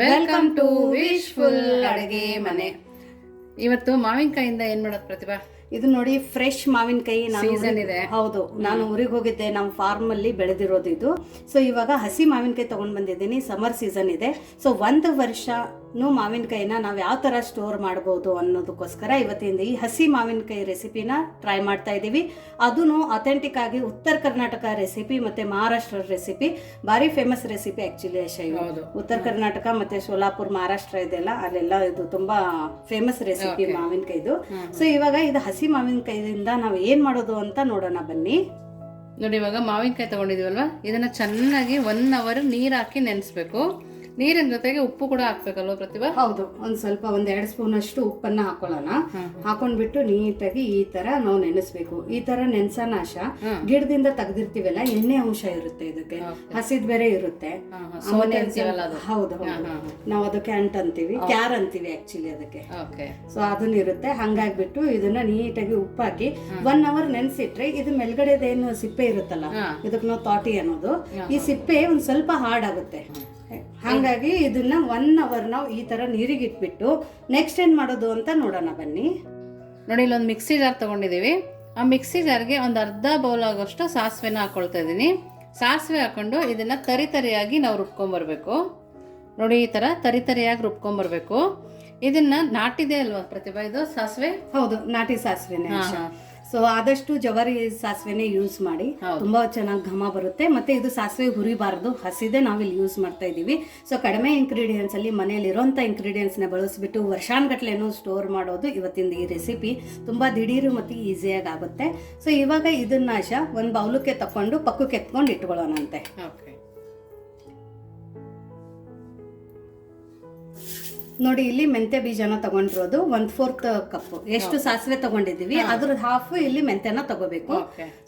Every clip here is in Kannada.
ವೆಲ್ಕಮ್ ಟು ವಿಶ್ಫುಲ್ ಅಡುಗೆ ಮನೆ. ಇವತ್ತು ಮಾವಿನಕಾಯಿಂದ ಏನ್ ಮಾಡೋದು ಪ್ರತಿಭಾ? ಇದು ನೋಡಿ ಫ್ರೆಶ್ ಮಾವಿನಕಾಯಿ. ಸೀಸನ್ ಇದೆ. ಹೌದು, ನಾನು ಊರಿಗೆ ಹೋಗಿದ್ದೆ, ನಮ್ಮ ಫಾರ್ಮ್ ಅಲ್ಲಿ ಬೆಳೆದಿರೋದು ಇದು. ಸೊ ಇವಾಗ ಹಸಿ ಮಾವಿನಕಾಯಿ ತಗೊಂಡ್ ಬಂದಿದ್ದೀನಿ. ಸಮರ್ ಸೀಸನ್ ಇದೆ. ಸೊ ಒಂದು ವರ್ಷನೂ ಮಾವಿನಕಾಯಿನ ನಾವು ಯಾವ ತರ ಸ್ಟೋರ್ ಮಾಡಬಹುದು ಅನ್ನೋದಕ್ಕೋಸ್ಕರ ಇವತ್ತಿಂದ ಈ ಹಸಿ ಮಾವಿನಕಾಯಿ ರೆಸಿಪಿನ ಟ್ರೈ ಮಾಡ್ತಾ ಇದ್ದೀವಿ. ಅದೂ ಅಥೆಂಟಿಕ್ ಆಗಿ ಉತ್ತರ ಕರ್ನಾಟಕ ರೆಸಿಪಿ ಮತ್ತೆ ಮಹಾರಾಷ್ಟ್ರ ರೆಸಿಪಿ. ಭಾರಿ ಫೇಮಸ್ ರೆಸಿಪಿ ಆಕ್ಚುಲಿ ಉತ್ತರ ಕರ್ನಾಟಕ ಮತ್ತೆ ಸೋಲಾಪುರ್ ಮಹಾರಾಷ್ಟ್ರ ಇದೆಲ್ಲ, ಅಲ್ಲೆಲ್ಲ ಇದು ತುಂಬಾ ಫೇಮಸ್ ರೆಸಿಪಿ ಮಾವಿನಕಾಯಿದು. ಸೊ ಇವಾಗ ಇದು ಹಸಿ ಮಾವಿನಕಾಯಿಯಿಂದ ನಾವು ಏನ್ ಮಾಡೋದು ಅಂತ ನೋಡೋಣ ಬನ್ನಿ. ನೋಡಿ, ಇವಾಗ ಮಾವಿನಕಾಯಿ ತಗೊಂಡಿದೀವಲ್ವಾ, ಇದನ್ನ ಚೆನ್ನಾಗಿ 1 hour ನೀರ್ ಹಾಕಿ ನೆನೆಸ್ಬೇಕು. ನೀರಿನ ಜೊತೆಗೆ ಉಪ್ಪು ಕೂಡ ಹಾಕ್ಬೇಕಲ್ವ ಪ್ರತಿಭಾ? ಹೌದು, ಒಂದ್ 2 ಸ್ಪೂನ್ ಅಷ್ಟು ಉಪ್ಪನ್ನ ಹಾಕೊಳ್ಳೋಣ. ಹಾಕೊಂಡ್ಬಿಟ್ಟು ನೀಟಾಗಿ ಈ ತರ ನಾವು ನೆನೆಸ್ಬೇಕು. ಈ ತರ ನೆನ್ಸನಾಶ ಗಿಡದಿಂದ ತೆಗ್ದಿರ್ತೀವಲ್ಲ, ಎಣ್ಣೆ ಅಂಶ ಇರುತ್ತೆ ಇದಕ್ಕೆ, ಹಸಿದ್ ಬೇರೆ ಇರುತ್ತೆ. ಹೌದು, ನಾವು ಅದಕ್ಕೆ ಅಂಟ್ ಅಂತೀವಿ, ಕ್ಯಾರ್ ಅಂತೀವಿ ಆಕ್ಚುಲಿ ಅದಕ್ಕೆ. ಸೊ ಅದನ್ನ ಇರುತ್ತೆ. ಹಂಗಾಗ್ಬಿಟ್ಟು ಇದನ್ನ ನೀಟಾಗಿ ಉಪ್ಪು ಹಾಕಿ 1 hour ನೆನ್ಸಿಟ್ರೆ ಇದು ಮೇಲ್ಗಡೆದೇನು ಸಿಪ್ಪೆ ಇರುತ್ತಲ್ಲ, ಇದಕ್ಕೆ ನಾವು ತಾಟಿ ಅನ್ನೋದು, ಈ ಸಿಪ್ಪೆ ಒಂದ್ ಸ್ವಲ್ಪ ಹಾರ್ಡ್ ಆಗುತ್ತೆ. ಹಾಗಾಗಿ ಇದನ್ನ 1 hour ನಾವು ಈ ತರ ನೀರಿಗೆ ಇಟ್ಬಿಟ್ಟು ನೆಕ್ಸ್ಟ್ ಏನ್ ಮಾಡೋದು ಅಂತ ನೋಡೋಣ ಬನ್ನಿ. ನೋಡಿ, ಇಲ್ಲೊಂದು ಮಿಕ್ಸಿ ಜಾರ್ ತಗೊಂಡಿದೀವಿ. ಆ ಮಿಕ್ಸಿ ಜಾರ್ಗೆ ಒಂದು ಅರ್ಧ ಬೌಲ್ ಆಗೋಷ್ಟು ಸಾಸಿವೆನ ಹಾಕೊಳ್ತಾ ಇದೀನಿ. ಸಾಸಿವೆ ಹಾಕೊಂಡು ಇದನ್ನ ತರಿಯಾಗಿ ನಾವು ರುಬ್ಕೊಂಡ್ಬರ್ಬೇಕು. ನೋಡಿ, ಈ ತರ ತರಿಯಾಗಿ ರುಬ್ಕೊಂಡ್ಬರ್ಬೇಕು. ಇದನ್ನ ನಾಟಿದೆ ಅಲ್ವಾ ಪ್ರತಿಭಾ ಇದು ಸಾಸಿವೆ? ಹೌದು, ನಾಟಿ ಸಾಸಿವೆನೆ. ಸೊ ಆದಷ್ಟು ಜವಾರಿ ಸಾಸಿವೆನೆ ಯೂಸ್ ಮಾಡಿ, ತುಂಬಾ ಚೆನ್ನಾಗಿ ಘಮ ಬರುತ್ತೆ. ಮತ್ತೆ ಇದು ಸಾಸಿವೆ ಹುರಿಬಾರ್ದು, ಹಸಿದೆ ನಾವಿಲ್ಲಿ ಯೂಸ್ ಮಾಡ್ತಾ ಇದೀವಿ. ಸೊ ಕಡಿಮೆ ಇಂಗ್ರೀಡಿಯೆಂಟ್ಸ್ ಅಲ್ಲಿ ಮನೆಯಲ್ಲಿ ಇರೋಂಥ ಇಂಗ್ರೀಡಿಯೆಂಟ್ಸ್ ನ ಬಳಸ್ಬಿಟ್ಟು ವರ್ಷಾನ್ಗಟ್ಲೆನೂ ಸ್ಟೋರ್ ಮಾಡೋದು ಇವತ್ತಿಂದ ಈ ರೆಸಿಪಿ. ತುಂಬಾ ದಿಢೀರು ಮತ್ತೆ ಈಸಿಯಾಗಿ ಆಗುತ್ತೆ. ಸೊ ಇವಾಗ ಇದನ್ನ ಒಂದು ಬೌಲಕ್ಕೆ ತಕೊಂಡು ಪಕ್ಕಕ್ಕೆ ಎತ್ಕೊಂಡು ಇಟ್ಕೊಳ್ಳೋಣಂತೆ. ನೋಡಿ, ಇಲ್ಲಿ ಮೆಂತ್ಯ ಬೀಜನ ತಗೊಂಡಿರೋದು 1/4 ಕಪ್. ಎಷ್ಟು ಸಾಸಿವೆ ತಗೊಂಡಿದೀವಿ ಅದ್ರದ್ದು ಹಾಫ್ ಇಲ್ಲಿ ಮೆಂತ್ಯನ ತಗೋಬೇಕು.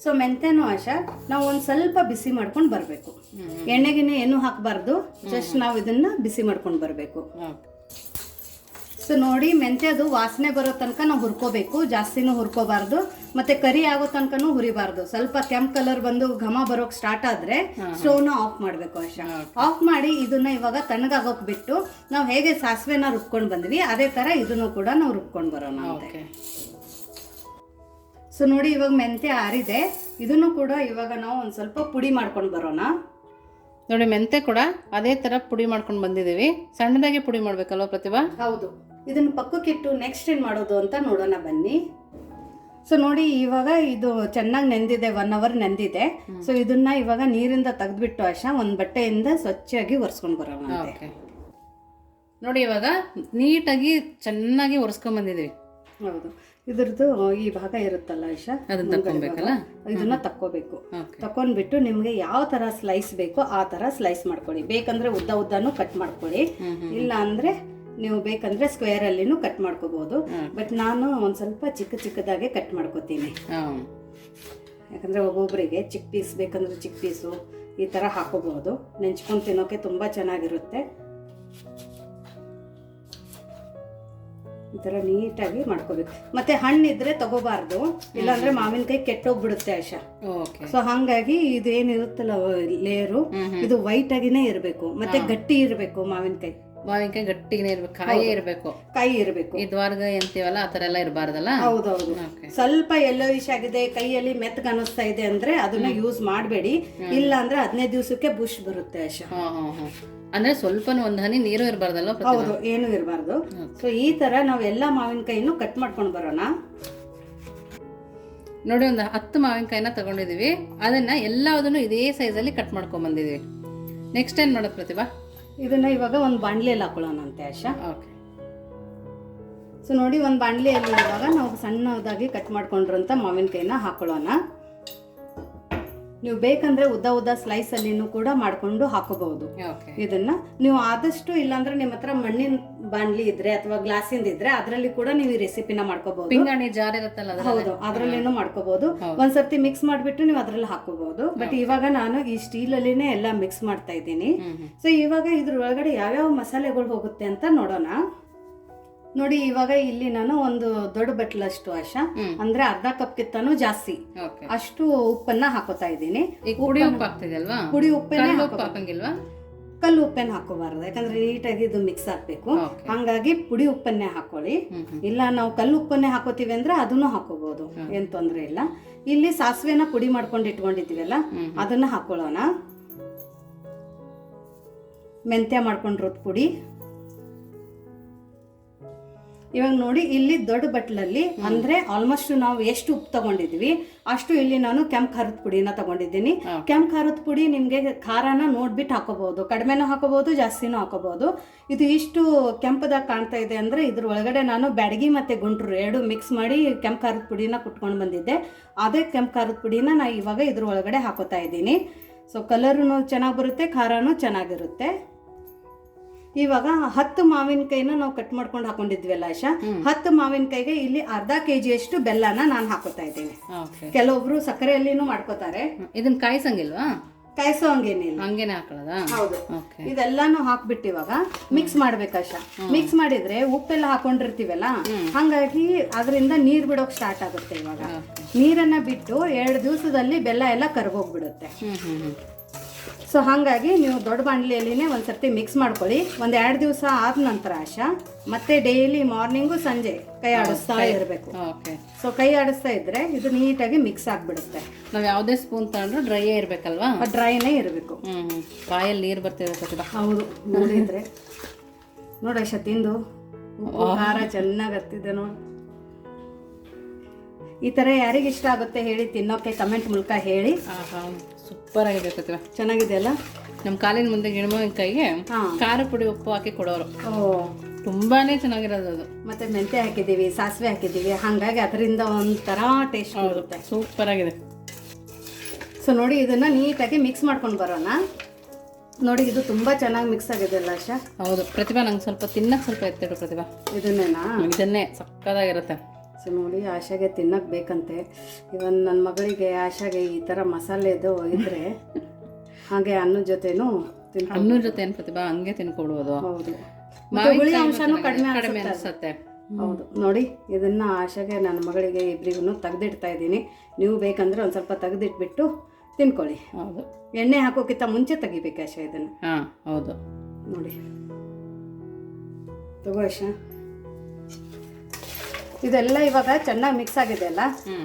ಸೊ ಮೆಂತ್ಯನೂ ನಾವು ಒಂದ್ ಸ್ವಲ್ಪ ಬಿಸಿ ಮಾಡ್ಕೊಂಡು ಬರ್ಬೇಕು. ಎಣ್ಣೆಗಿನೇ ಏನು ಹಾಕಬಾರ್ದು, ಜಸ್ಟ್ ನಾವು ಇದನ್ನ ಬಿಸಿ ಮಾಡ್ಕೊಂಡು ಬರ್ಬೇಕು. ಸೊ ನೋಡಿ, ಮೆಂತ್ಯದು ವಾಸನೆ ಬರೋ ತನಕ ನಾವು ಹುರ್ಕೋಬೇಕು. ಜಾಸ್ತಿನೂ ಹುರ್ಕೋಬಾರ್ದು, ಮತ್ತೆ ಕರಿ ಆಗೋ ತನಕನೂ ಹುರಿಬಾರ್ದು. ಸ್ವಲ್ಪ ಕೆಂಪ್ ಕಲರ್ ಬಂದು ಘಮ ಬರೋಕ್ ಸ್ಟಾರ್ಟ್ ಆದ್ರೆ ಸ್ಟವ್ನ ಆಫ್ ಮಾಡ್ಬೇಕು. ಆಫ್ ಮಾಡಿ ಇದನ್ನ ಇವಾಗ ತಣ್ಣಗಾಗೋಕ್ ಬಿಟ್ಟು ನಾವು ಹೇಗೆ ಸಾಸಿವೆನ ರುಬ್ಕೊಂಡ್ ಬಂದ್ವಿ ಅದೇ ತರ ಇದನ್ನು ಕೂಡ ನಾವು ರುಬ್ಕೊಂಡ್ ಬರೋಣ. ಸೊ ನೋಡಿ, ಇವಾಗ ಮೆಂತ್ಯ ಆರಿದೆ. ಇದನ್ನು ಕೂಡ ಇವಾಗ ನಾವು ಒಂದ್ ಸ್ವಲ್ಪ ಪುಡಿ ಮಾಡ್ಕೊಂಡ್ ಬರೋಣ. ನೋಡಿ, ಮೆಂತೆ ಕೂಡ ಅದೇ ತರ ಪುಡಿ ಮಾಡ್ಕೊಂಡು ಬಂದಿದೀವಿ. ಸಣ್ಣದಾಗಿ ಪುಡಿ ಮಾಡ್ಬೇಕಲ್ವ ಪ್ರತಿಭಾ? ಹೌದು. ಇದನ್ನ ಪಕ್ಕಕ್ಕಿಟ್ಟು ನೆಕ್ಸ್ಟ್ ಏನ್ ಮಾಡೋದು ಅಂತ ನೋಡೋಣ ಬನ್ನಿ. ಸೊ ನೋಡಿ, ಇವಾಗ ಇದು ಚೆನ್ನಾಗಿ ನೆಂದಿದೆ, 1 hour ನೆಂದಿದೆ. ಸೊ ಇದನ್ನ ಇವಾಗ ನೀರಿಂದ ತೆಗೆದ್ಬಿಟ್ಟು ಒಂದ್ ಬಟ್ಟೆಯಿಂದ ಸ್ವಚ್ಛವಾಗಿ ಒರೆಸ್ಕೊಂಡ್ ಬರೋಣ. ನೋಡಿ, ಇವಾಗ ನೀಟಾಗಿ ಚೆನ್ನಾಗಿ ಒರೆಸ್ಕೊಂಡ್ ಬಂದಿದೀವಿ. ಹೌದು, ಇದ್ರದ್ದು ಈ ಭಾಗ ಇರುತ್ತಲ್ಲ ಅದನ್ನ ತಕ್ಕೊಬೇಕಲ್ಲ, ಇದನ್ನ ತಕ್ಕೋಬೇಕು. ತಕೊಂಡ್ಬಿಟ್ಟು ನಿಮ್ಗೆ ಯಾವ ತರ ಸ್ಲೈಸ್ ಬೇಕೋ ಆ ತರ ಸ್ಲೈಸ್ ಮಾಡ್ಕೊಳ್ಳಿ. ಬೇಕಂದ್ರೆ ಉದ್ದನೂ ಕಟ್ ಮಾಡ್ಕೊಳ್ಳಿ, ಇಲ್ಲ ಅಂದ್ರೆ ನೀವು ಬೇಕಂದ್ರೆ ಸ್ಕ್ವೇರ್ ಅಲ್ಲಿನೂ ಕಟ್ ಮಾಡ್ಕೋಬಹುದು. ಬಟ್ ನಾನು ಒಂದ್ ಸ್ವಲ್ಪ ಚಿಕ್ಕದಾಗೆ ಕಟ್ ಮಾಡ್ಕೋತೀನಿ. ಯಾಕಂದ್ರೆ ಒಬ್ಬೊಬ್ಬರಿಗೆ ಚಿಕ್ಕ ಪೀಸ್ ಬೇಕಂದ್ರೆ ಚಿಕ್ಕ ಪೀಸು ಈ ತರ ಹಾಕೋಬಹುದು. ನೆಂಚ್ಕೊಂಡು ತಿನ್ನೋಕೆ ತುಂಬಾ ಚೆನ್ನಾಗಿರುತ್ತೆ. ಈ ತರ ನೀಟಾಗಿ ಮಾಡ್ಕೋಬೇಕು. ಮತ್ತೆ ಹಣ್ಣಿದ್ರೆ ತಗೋಬಾರ್ದು, ಇಲ್ಲಾಂದ್ರೆ ಮಾವಿನಕಾಯಿ ಕೆಟ್ಟೋಗ್ಬಿಡುತ್ತೆ ಸೊ ಹಾಗಾಗಿ ಇದೇನಿರುತ್ತಲ್ಲ ಲೇಯರು, ಇದು ವೈಟ್ ಆಗಿನೇ ಇರ್ಬೇಕು, ಮತ್ತೆ ಗಟ್ಟಿ ಇರ್ಬೇಕು. ಮಾವಿನಕಾಯಿ ಗಟ್ಟಿಗೆ ಇರ್ಬೇಕು, ಕಾಯಿ ಇರ್ಬೇಕು. ಈ ದ್ವಾರ್ಗ ಅಂತೀವಲ್ಲ ಆ ತರ ಎಲ್ಲ ಇರಬಾರ್ದಲ್ಲ. ಹೌದೌದು. ಸ್ವಲ್ಪ ಯೆಲ್ಲೋಯಿಶ್ ಆಗಿದೆ, ಕೈಯಲ್ಲಿ ಮೆತ್ತಗೆ ಅನಿಸ್ತಾ ಇದೆ ಅಂದ್ರೆ ಅದನ್ನ ಯೂಸ್ ಮಾಡಬೇಡಿ. ಇಲ್ಲ ಅಂದ್ರೆ 15 ದಿವಸಕ್ಕೆ ಬುಷ್ ಬರುತ್ತೆ. ಅಂದ್ರೆ ಸ್ವಲ್ಪ ಒಂದ್ ಹನಿ ನೀರು ಇರಬಾರ್ದಲ್ಲ? ಹೌದು, ಏನು ಇರಬಾರ್ದು. ಸೊ ಈ ತರ ನಾವ್ ಎಲ್ಲಾ ಮಾವಿನಕಾಯಿನೂ ಕಟ್ ಮಾಡ್ಕೊಂಡು ಬರೋಣ. ನೋಡಿ, ಒಂದು 10 ಮಾವಿನಕಾಯಿನ ತಗೊಂಡಿದೀವಿ. ಅದನ್ನ ಎಲ್ಲದನ್ನು ಇದೇ ಸೈಜ್ ಅಲ್ಲಿ ಕಟ್ ಮಾಡ್ಕೊಂಡ್ ಬಂದಿದೀವಿ. ನೆಕ್ಸ್ಟ್ ಏನ್ ಮಾಡೋದು ಪ್ರತಿಭಾ? ಇದನ್ನ ಇವಾಗ ಒಂದು ಬಾಂಡ್ಲಿಯಲ್ಲಿ ಹಾಕೊಳ್ಳೋಣ ಅಂತೆ. ಸೊ ನೋಡಿ, ಒಂದು ಬಾಂಡ್ಲಿಯಲ್ಲಿ ಇವಾಗ ನಾವು ಸಣ್ಣದಾಗಿ ಕಟ್ ಮಾಡ್ಕೊಂಡಿರೋಂಥ ಮಾವಿನಕಾಯಿನ ಹಾಕೊಳ್ಳೋಣ. ನೀವು ಬೇಕಂದ್ರೆ ಉದ್ದ ಸ್ಲೈಸ್ ಅಲ್ಲಿನೂ ಕೂಡ ಮಾಡ್ಕೊಂಡು ಹಾಕೋಬಹುದು. ಇದನ್ನ ನೀವು ಆದಷ್ಟು, ಇಲ್ಲಾಂದ್ರೆ ನಿಮ್ಮ ಹತ್ರ ಮಣ್ಣಿನ ಬಾಂಡ್ಲಿ ಇದ್ರೆ ಅಥವಾ ಗ್ಲಾಸಿಂದ ಇದ್ರೆ ಅದರಲ್ಲಿ ಕೂಡ ನೀವು ಈ ರೆಸಿಪಿನ ಮಾಡ್ಕೋಬಹುದು. ಪಿಂಗಾಣಿ ಜಾರ್ ಇರುತ್ತಲ್ಲ, ಹೌದು, ಅದ್ರಲ್ಲೇನು ಮಾಡ್ಕೋಬಹುದು. ಒಂದ್ಸರ್ತಿ ಮಿಕ್ಸ್ ಮಾಡ್ಬಿಟ್ಟು ನೀವು ಅದ್ರಲ್ಲಿ ಹಾಕೋಬಹುದು. ಬಟ್ ಇವಾಗ ನಾನು ಈ ಸ್ಟೀಲ್ ಅಲ್ಲಿನೇ ಎಲ್ಲ ಮಿಕ್ಸ್ ಮಾಡ್ತಾ ಇದ್ದೀನಿ. ಸೊ ಇವಾಗ ಇದ್ರ ಒಳಗಡೆ ಯಾವ್ಯಾವ ಮಸಾಲೆಗಳು ಹೋಗುತ್ತೆ ಅಂತ ನೋಡೋಣ. ನೋಡಿ, ಇವಾಗ ಇಲ್ಲಿ ನಾನು ಒಂದು ದೊಡ್ಡ ಬಟ್ಲಷ್ಟು ಅಂದ್ರೆ ಅರ್ಧ ಕಪ್ ಕಿಂತನೂ ಜಾಸ್ತಿ ಅಷ್ಟು ಉಪ್ಪನ್ನ ಹಾಕೋತಾ ಇದ್ದೀನಿ. ಪುಡಿ ಉಪ್ಪು ಹಾಕ್ತಿದಲ್ವಾ? ಪುಡಿ ಉಪ್ಪೇ ಹಾಕಂಗಿಲ್ವಾ? ಕಲ್ಲು ಉಪ್ಪೇನು ಹಾಕೋಬಾರ್ದು, ಯಾಕಂದ್ರೆ ನೀಟಾಗಿ ಇದು ಮಿಕ್ಸ್ ಆಗಬೇಕು. ಹಂಗಾಗಿ ಪುಡಿ ಉಪ್ಪನ್ನೇ ಹಾಕೊಳ್ಳಿ. ಇಲ್ಲ ನಾವು ಕಲ್ಲು ಉಪ್ಪನ್ನೇ ಹಾಕೋತೀವಿ ಅಂದ್ರೆ ಅದನ್ನು ಹಾಕೋಬಹುದು, ಏನ್ ತೊಂದರೆ ಇಲ್ಲ. ಇಲ್ಲಿ ಸಾಸಿವೆನ ಪುಡಿ ಮಾಡ್ಕೊಂಡು ಇಟ್ಕೊಂಡಿದ್ದೀವಲ್ಲ ಅದನ್ನ ಹಾಕೊಳ್ಳೋಣ. ಮೆಂತ್ಯ ಮಾಡ್ಕೊಂಡಿರೋದು ಪುಡಿ. ಇವಾಗ ನೋಡಿ ಇಲ್ಲಿ ದೊಡ್ಡ ಬಟ್ಲಲ್ಲಿ ಅಂದ್ರೆ ಆಲ್ಮೋಸ್ಟ್ ನಾವು ಎಷ್ಟು ಉಪ್ಪು ತಗೊಂಡಿದ್ವಿ ಅಷ್ಟು ಇಲ್ಲಿ ನಾನು ಕೆಂಪು ಖಾರದ ಪುಡಿನ ತಗೊಂಡಿದ್ದೀನಿ. ಕೆಂಪು ಖಾರದ ಪುಡಿ ನಿಮ್ಗೆ ಖಾರನ ನೋಡ್ಬಿಟ್ಟು ಹಾಕೋಬಹುದು, ಕಡಿಮೆನೂ ಹಾಕೋಬಹುದು, ಜಾಸ್ತಿನೂ ಹಾಕೋಬಹುದು. ಇದು ಇಷ್ಟು ಕೆಂಪದಾಗ ಕಾಣ್ತಾ ಇದೆ ಅಂದ್ರೆ ಇದ್ರ ಒಳಗಡೆ ನಾನು ಬ್ಯಾಡಗಿ ಮತ್ತೆ ಗುಂಟ್ರು ಎರಡು ಮಿಕ್ಸ್ ಮಾಡಿ ಕೆಂಪು ಖಾರದ ಪುಡಿನ ಕುಟ್ಕೊಂಡು ಬಂದಿದ್ದೆ. ಅದೇ ಕೆಂಪು ಖಾರದ ಪುಡಿನ ನಾ ಇವಾಗ ಇದ್ರ ಒಳಗಡೆ ಹಾಕೋತಾ ಇದ್ದೀನಿ. ಸೊ ಕಲರೂ ಚೆನ್ನಾಗಿ ಬರುತ್ತೆ, ಖಾರನೂ ಚೆನ್ನಾಗಿರುತ್ತೆ. ಇವಾಗ 10 ಮಾವಿನಕಾಯಿನ ನಾವು ಕಟ್ ಮಾಡ್ಕೊಂಡು ಹಾಕೊಂಡಿದ್ವಲ್ಲ ಆಶಾ, 10 ಮಾವಿನಕಾಯಿಗೆ ಇಲ್ಲಿ ಅರ್ಧ kg ಬೆಲ್ಲನ ನಾನು ಹಾಕೋತಾ ಇದ್ದೀನಿ. ಕೆಲವೊಬ್ರು ಸಕ್ಕರೆಯಲ್ಲಿನೂ ಮಾಡ್ಕೋತಾರೆ. ಇದನ್ನ ಕಾಯಿಸಂಗಿಲ್ವಾ? ಕಾಯಿಸೋ ಹಂಗೇನಿಲ್ಲ, ಹಂಗೇನೆ ಹಾಕೊಳ್ಳೋದಾ? ಹೌದು. ಇದೆಲ್ಲಾನು ಹಾಕ್ಬಿಟ್ಟು ಇವಾಗ ಮಿಕ್ಸ್ ಮಾಡ್ಬೇಕಾಶ. ಮಿಕ್ಸ್ ಮಾಡಿದ್ರೆ ಉಪ್ಪೆಲ್ಲ ಹಾಕೊಂಡಿರ್ತೀವಲ್ಲ, ಹಂಗಾಗಿ ಅದರಿಂದ ನೀರ್ ಬಿಡೋಕ್ ಸ್ಟಾರ್ಟ್ ಆಗುತ್ತೆ. ಇವಾಗ ನೀರನ್ನ ಬಿಟ್ಟು 2 ದಿವಸದಲ್ಲಿ ಬೆಲ್ಲ ಎಲ್ಲ ಕರ್ಗೋಗ್ಬಿಡುತ್ತೆ. ಸೊ ಹಾಗಾಗಿ ನೀವು ದೊಡ್ಡ ಬಾಣಲಿಯಲ್ಲಿನೇ ಒಂದ್ಸರ್ತಿ ಮಿಕ್ಸ್ ಮಾಡ್ಕೊಳ್ಳಿ. 1-2 ದಿವಸ ಆದ ನಂತರ ಆಶಾ ಮತ್ತೆ ಡೈಲಿ ಮಾರ್ನಿಂಗು ಸಂಜೆ ಕೈ ಆಡಿಸ್ತಾ ಇರಬೇಕು. ಸೊ ಕೈ ಆಡಿಸ್ತಾ ಇದ್ರೆ ಇದು ನೀಟಾಗಿ ಮಿಕ್ಸ್ ಆಗ್ಬಿಡುತ್ತೆ. ನಾವ್ ಯಾವ್ದೇ ಸ್ಪೂನ್ ತಗೊಂಡ್ರು ಡ್ರೈಯೇ ಇರ್ಬೇಕಲ್ವಾ? ಡ್ರೈನೇ ಇರಬೇಕು. ಬಾಯಲ್ಲಿ ನೀರು ಬರ್ತಿರುತ್ತೆ. ಹೌದು, ನೋಡಿದ್ರೆ ನೋಡಿ ಆಶಾ ತಿಂದು ಉಪ್ಪು ಖಾರ ಚೆನ್ನಾಗಿ ಹತ್ತಿದೆ ನೋಡಿ. ಈ ತರ ಯಾರಿಗೆ ಇಷ್ಟ ಆಗುತ್ತೆ ಹೇಳಿ, ತಿನ್ನೋಕೆ ಕಮೆಂಟ್ ಮೂಲಕ ಹೇಳಿ. ಸೂಪರ್ ಆಗಿದೆ ಪ್ರತಿಭಾ, ಚೆನ್ನಾಗಿದೆ ಅಲ್ಲ? ನಮ್ಮ ಕಾಲಿನ ಮುಂದೆ ಗಿಡಮೂಲಿಕಾಯಿಗೆ ಖಾರ ಪುಡಿ ಉಪ್ಪು ಹಾಕಿ ಕೊಡೋರು. ತುಂಬಾನೇ ಚೆನ್ನಾಗಿರೋದು ಅದು. ಮತ್ತೆ ಮೆಂತೆ ಹಾಕಿದೀವಿ, ಸಾಸಿವೆ ಹಾಕಿದೀವಿ, ಹಂಗಾಗಿ ಅದರಿಂದ ಒಂಥರ ಟೇಸ್ಟ್ ಬರುತ್ತೆ. ಸೂಪರ್ ಆಗಿದೆ. ಸೊ ನೋಡಿ ಇದನ್ನ ನೀಟಾಗಿ ಮಿಕ್ಸ್ ಮಾಡ್ಕೊಂಡು ಬರೋಣ. ನೋಡಿ ಇದು ತುಂಬಾ ಚೆನ್ನಾಗಿ ಮಿಕ್ಸ್ ಆಗಿದೆ ಅಲ್ಲ ಆಶಾ? ಹೌದು ಪ್ರತಿಭಾ, ನಂಗೆ ಸ್ವಲ್ಪ ತಿನ್ನಕ್ಕೆ ಸ್ವಲ್ಪ ಎತ್ತಿಡು ಪ್ರತಿಭಾ. ಇದನ್ನೇ ಸಕ್ಕದಾಗಿರುತ್ತೆ. ಸೊ ನೋಡಿ ಆಶಾಗೆ ತಿನ್ನಕ್ಕೆ ಬೇಕಂತೆ. ಇವನ್ ನನ್ನ ಮಗಳಿಗೆ ಆಶಾಗೆ ಈ ಥರ ಮಸಾಲೆದು ಇದ್ರೆ ಹಾಗೆ ಅನ್ನದ ಜೊತೆನೂ ಅನ್ನದ ಜೊತೆ ಏನು ಪ್ರತಿಭಾ ಹಂಗೆ ತಿನ್ಕೊಡ್ಬೋದು. ಹೌದು, ಹುಳಿ ಅಂಶನೂ ಕಡಿಮೆ ಅನಿಸುತ್ತೆ. ಹೌದು ನೋಡಿ, ಇದನ್ನ ಆಶಾಗೆ ನನ್ನ ಮಗಳಿಗೆ ಇಬ್ಬರಿಗೂ ತೆಗೆದಿಡ್ತಾ ಇದ್ದೀನಿ. ನೀವು ಬೇಕಂದ್ರೆ ಒಂದು ಸ್ವಲ್ಪ ತೆಗೆದಿಟ್ಬಿಟ್ಟು ತಿನ್ಕೊಳ್ಳಿ. ಹೌದು, ಎಣ್ಣೆ ಹಾಕೋಕ್ಕಿಂತ ಮುಂಚೆ ತೆಗಿಬೇಕು ಆಶಾ ಇದನ್ನು. ಹಾಂ ಹೌದು, ನೋಡಿ ತಗೋ ಆಶಾ. ಇದೆಲ್ಲ ಇವಾಗ ಚೆನ್ನಾಗಿ ಮಿಕ್ಸ್ ಆಗಿದೆ ಅಲ್ಲ,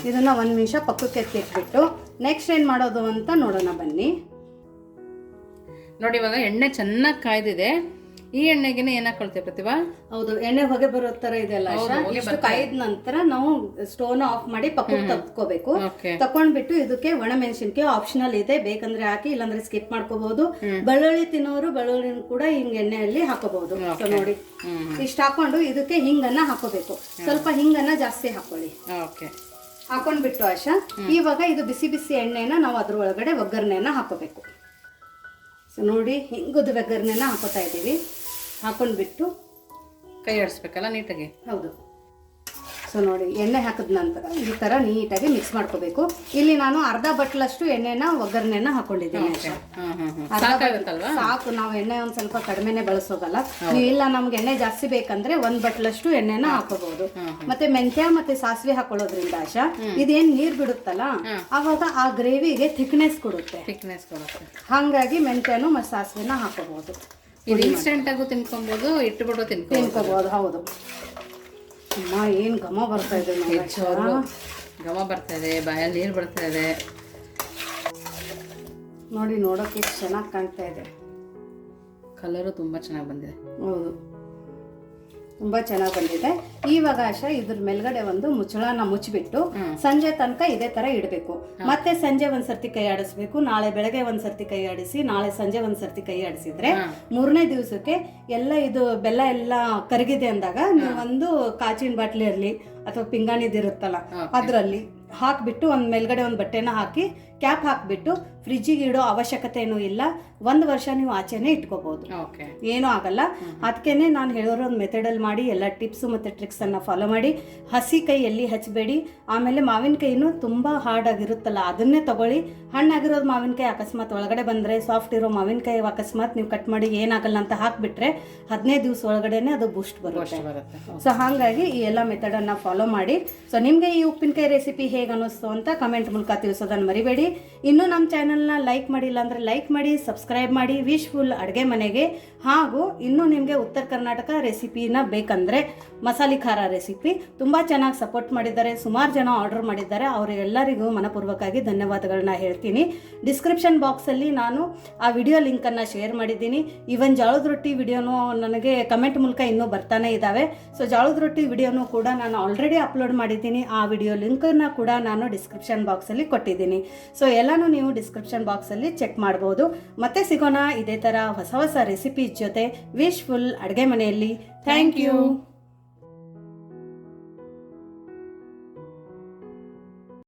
ಇದನ್ನ 1 ನಿಮಿಷ ಪಕ್ಕಕ್ಕೆ ಎತ್ತಿಟ್ಬಿಟ್ಟು ನೆಕ್ಸ್ಟ್ ಏನ್ ಮಾಡೋದು ಅಂತ ನೋಡೋಣ ಬನ್ನಿ. ನೋಡಿ ಇವಾಗ ಎಣ್ಣೆ ಚೆನ್ನಾಗಿ ಕಾಯ್ದಿದೆ. ಈ ಎಣ್ಣೆಗೆನೆ ಏನ್ ಹಾಕೊಳ್ತೇವೆ ಪ್ರತಿಭಾ? ಹೌದು, ಎಣ್ಣೆ ಹೊಗೆ ಬರೋ ತರ ಇದೆಲ್ಲ. ಇಷ್ಟು ಕಾಯ್ದ ನಂತರ ನಾವು ಸ್ಟೋವ್ ಆಫ್ ಮಾಡಿ ಪಕ್ಕಕ್ಕೆ ತಕ್ಕೋಬೇಕು. ತಕೊಂಡ್ಬಿಟ್ಟು ಇದಕ್ಕೆ ಒಣಮೆಣಸಿನ್ಕಾಯಿ ಆಪ್ಷನಲ್ ಇದೆ, ಬೇಕಂದ್ರೆ ಹಾಕಿ, ಇಲ್ಲಾಂದ್ರೆ ಸ್ಕಿಪ್ ಮಾಡ್ಕೋಬಹುದು. ಬೆಳ್ಳುಳ್ಳಿ ತಿನ್ನೋರು ಬೆಳ್ಳುಳ್ಳಿ ಕೂಡ ಹಿಂಗ್ ಎಣ್ಣೆಯಲ್ಲಿ ಹಾಕೋಬಹುದು. ಸೊ ನೋಡಿ ಇಷ್ಟ ಹಾಕೊಂಡು ಇದಕ್ಕೆ ಹಿಂಗನ್ನ ಹಾಕೋಬೇಕು. ಸ್ವಲ್ಪ ಹಿಂಗನ್ನ ಜಾಸ್ತಿ ಹಾಕೊಳ್ಳಿ. ಹಾಕೊಂಡ್ಬಿಟ್ಟು ಆಶಾ ಇವಾಗ ಇದು ಬಿಸಿ ಬಿಸಿ ಎಣ್ಣೆನ ನಾವು ಅದ್ರ ಒಳಗಡೆ ಒಗ್ಗರಣೆನ ಹಾಕೋಬೇಕು. ಸೊ ನೋಡಿ ಹಿಂಗದ ಒಗ್ಗರಣೆನ ಹಾಕೋತಾ ಇದ್ದೀವಿ. ಹಾಕೊಂಡ್ಬಿಟ್ಟು ಕೈ ಆಡಿಸ್ಬೇಕಲ್ಲ ನೀಟಾಗಿ. ಹೌದು. ಸೊ ನೋಡಿ ಎಣ್ಣೆ ಹಾಕಿದ ನಂತರ ಈ ತರ ನೀಟಾಗಿ ಮಿಕ್ಸ್ ಮಾಡ್ಕೋಬೇಕು. ಇಲ್ಲಿ ನಾನು ಅರ್ಧ ಬಟ್ಲಷ್ಟು ಎಣ್ಣೆನ ಒಗ್ಗರಣೆನ ಹಾಕೊಂಡಿದ್ದೀನಿ. ಸಾಕು, ನಾವು ಎಣ್ಣೆ ಒಂದ್ ಸ್ವಲ್ಪ ಕಡಿಮೆನೆ ಬಳಸೋದಲ್ಲ. ನೀವು ಇಲ್ಲ ನಮ್ಗೆ ಎಣ್ಣೆ ಜಾಸ್ತಿ ಬೇಕಂದ್ರೆ 1 ಬಟ್ಲಷ್ಟು ಎಣ್ಣೆನ ಹಾಕೋಬಹುದು. ಮತ್ತೆ ಮೆಂತ್ಯ ಮತ್ತೆ ಸಾಸಿವೆ ಹಾಕೊಳ್ಳೋದ್ರಿಂದ ಆಶಾ ಇದೇನ್ ನೀರ್ ಬಿಡುತ್ತಲ್ಲ, ಅವಾಗ ಆ ಗ್ರೇವಿಗೆ ಥಿಕ್ನೆಸ್ ಕೊಡುತ್ತೆ. ಹಂಗಾಗಿ ಮೆಂತ್ಯನು ಮತ್ತೆ ಸಾಸಿವೆನ ಹಾಕೋಬಹುದು. ಇದು ಇನ್ಸ್ಟೆಂಟ್ ಆಗು ತಿನ್ಕೊಬಹುದು, ಇಟ್ಟುಬಿಟ್ಟು ತಿನ್ಕೋಬಹುದು. ಹೌದು, ಅಮ್ಮ ಏನ್ ಘಮ ಬರ್ತಾ ಇದೆ, ಘಮ ಬರ್ತಾ ಇದೆ, ಬಾಯಲ್ಲಿ ನೀರು ಬರ್ತಾ ಇದೆ. ನೋಡಿ ನೋಡೋಕೆ ಎಷ್ಟು ಚೆನ್ನಾಗಿ ಕಾಣ್ತಾ ಇದೆ. ಕಲರು ತುಂಬಾ ಚೆನ್ನಾಗಿ ಬಂದಿದೆ. ಹೌದು, ತುಂಬಾ ಚೆನ್ನಾಗಿ ಬಂದಿದೆ. ಇವಾಗ ಆಶಾ ಇದ್ರ ಮೇಲ್ಗಡೆ ಒಂದು ಮುಚ್ಚಳನ ಮುಚ್ಚಿಬಿಟ್ಟು ಸಂಜೆ ತನಕ ಇದೇ ತರ ಇಡಬೇಕು. ಮತ್ತೆ ಸಂಜೆ ಒಂದ್ಸರ್ತಿ ಕೈ ಆಡಿಸ್ಬೇಕು, ನಾಳೆ ಬೆಳಗ್ಗೆ ಒಂದ್ಸರ್ತಿ ಕೈ ಆಡಿಸಿ, ನಾಳೆ ಸಂಜೆ ಒಂದ್ಸರ್ತಿ ಕೈ ಆಡಿಸಿದ್ರೆ 3ನೇ ದಿವಸಕ್ಕೆ ಎಲ್ಲ ಇದು ಬೆಲ್ಲ ಎಲ್ಲ ಕರಗಿದೆ ಅಂದಾಗ ನೀವು ಒಂದು ಕಾಚಿನ ಬಾಟ್ಲಿ ಇರಲಿ ಅಥವಾ ಪಿಂಗಾಣಿದಿರುತ್ತಲ್ಲ ಅದ್ರಲ್ಲಿ ಹಾಕ್ಬಿಟ್ಟು ಒಂದ್ ಮೇಲ್ಗಡೆ ಒಂದು ಬಟ್ಟೆನ ಹಾಕಿ ಕ್ಯಾಪ್ ಹಾಕ್ಬಿಟ್ಟು ಫ್ರಿಜ್ಜಿಗೆ ಇಡೋ ಅವಶ್ಯಕತೆ ಏನೂ ಇಲ್ಲ. 1 ವರ್ಷ ನೀವು ಆಚೆನೆ ಇಟ್ಕೋಬಹುದು, ಏನೂ ಆಗಲ್ಲ. ಅದಕ್ಕೇನೆ ನಾನು ಹೇಳಿರೋ ಒಂದು ಮೆಥಡಲ್ಲಿ ಮಾಡಿ ಎಲ್ಲ ಟಿಪ್ಸ್ ಮತ್ತೆ ಟ್ರಿಕ್ಸ್ ಅನ್ನ ಫಾಲೋ ಮಾಡಿ. ಹಸಿ ಕೈ ಎಲ್ಲಿ ಹಚ್ಚಬೇಡಿ. ಆಮೇಲೆ ಮಾವಿನಕಾಯಿನೂ ತುಂಬಾ ಹಾರ್ಡ್ ಆಗಿರುತ್ತಲ್ಲ ಅದನ್ನೇ ತಗೊಳ್ಳಿ. ಹಣ್ಣಾಗಿರೋದು ಮಾವಿನಕಾಯಿ ಅಕಸ್ಮಾತ್ ಒಳಗಡೆ ಬಂದ್ರೆ, ಸಾಫ್ಟ್ ಇರೋ ಮಾವಿನಕಾಯಿ ಅಕಸ್ಮಾತ್ ನೀವು ಕಟ್ ಮಾಡಿ ಏನಾಗಲ್ಲ ಅಂತ ಹಾಕ್ಬಿಟ್ರೆ 15 ದಿವಸ ಒಳಗಡೆನೆ ಅದು ಬೂಸ್ಟ್ ಬರುತ್ತೆ. ಸೊ ಹಾಗಾಗಿ ಈ ಎಲ್ಲ ಮೆಥಡ್ ಅನ್ನ ಫಾಲೋ ಮಾಡಿ. ಸೊ ನಿಮ್ಗೆ ಈ ಉಪ್ಪಿನಕಾಯಿ ರೆಸಿಪಿ ಹೇಗೆ ಅನ್ನಿಸ್ತು ಅಂತ ಕಮೆಂಟ್ ಮೂಲಕ ತಿಳಿಸೋದನ್ನ ಮರಿಬೇಡಿ. ಇನ್ನೂ ನಮ್ಮ ಚಾನಲ್ನ ಲೈಕ್ ಮಾಡಿಲ್ಲ ಅಂದರೆ ಲೈಕ್ ಮಾಡಿ, ಸಬ್ಸ್ಕ್ರೈಬ್ ಮಾಡಿ ವಿಶ್ಫುಲ್ ಅಡುಗೆ ಮನೆಗೆ. ಹಾಗೂ ಇನ್ನೂ ನಿಮಗೆ ಉತ್ತರ ಕರ್ನಾಟಕ ರೆಸಿಪಿನ ಬೇಕಂದರೆ ಮಸಾಲೆ ಖಾರ ರೆಸಿಪಿ ತುಂಬ ಚೆನ್ನಾಗಿ ಸಪೋರ್ಟ್ ಮಾಡಿದ್ದಾರೆ, ಸುಮಾರು ಜನ ಆರ್ಡರ್ ಮಾಡಿದ್ದಾರೆ. ಅವರೆಲ್ಲರಿಗೂ ಮನಪೂರ್ವಕವಾಗಿ ಧನ್ಯವಾದಗಳನ್ನ ಹೇಳ್ತೀನಿ. ಡಿಸ್ಕ್ರಿಪ್ಷನ್ ಬಾಕ್ಸಲ್ಲಿ ನಾನು ಆ ವಿಡಿಯೋ ಲಿಂಕನ್ನು ಶೇರ್ ಮಾಡಿದ್ದೀನಿ. ಈವನ್ ಜೋಳದ ರೊಟ್ಟಿ ವಿಡಿಯೋನು ನನಗೆ ಕಮೆಂಟ್ ಮೂಲಕ ಇನ್ನೂ ಬರ್ತಾನೆ ಇದ್ದಾವೆ. ಸೊ ಜೋಳದ ರೊಟ್ಟಿ ವಿಡಿಯೋನು ಕೂಡ ನಾನು ಆಲ್ರೆಡಿ ಅಪ್ಲೋಡ್ ಮಾಡಿದ್ದೀನಿ. ಆ ವಿಡಿಯೋ ಲಿಂಕನ್ನು ಕೂಡ ನಾನು ಡಿಸ್ಕ್ರಿಪ್ಷನ್ ಬಾಕ್ಸಲ್ಲಿ ಕೊಟ್ಟಿದ್ದೀನಿ. ಸೊ ಎಲ್ಲನೂ ನೀವು ಡಿಸ್ಕ್ರಿಪ್ಷನ್ ಬಾಕ್ಸಲ್ಲಿ ಚೆಕ್ ಮಾಡ್ಬೋದು. ಮತ್ತೆ ಸಿಗೋಣ ಇದೇ ಥರ ಹೊಸ ಹೊಸ ರೆಸಿಪೀಸ್ ಜೊತೆ ವಿಶ್ಫುಲ್ ಅಡುಗೆ ಮನೆಯಲ್ಲಿ. Thank you.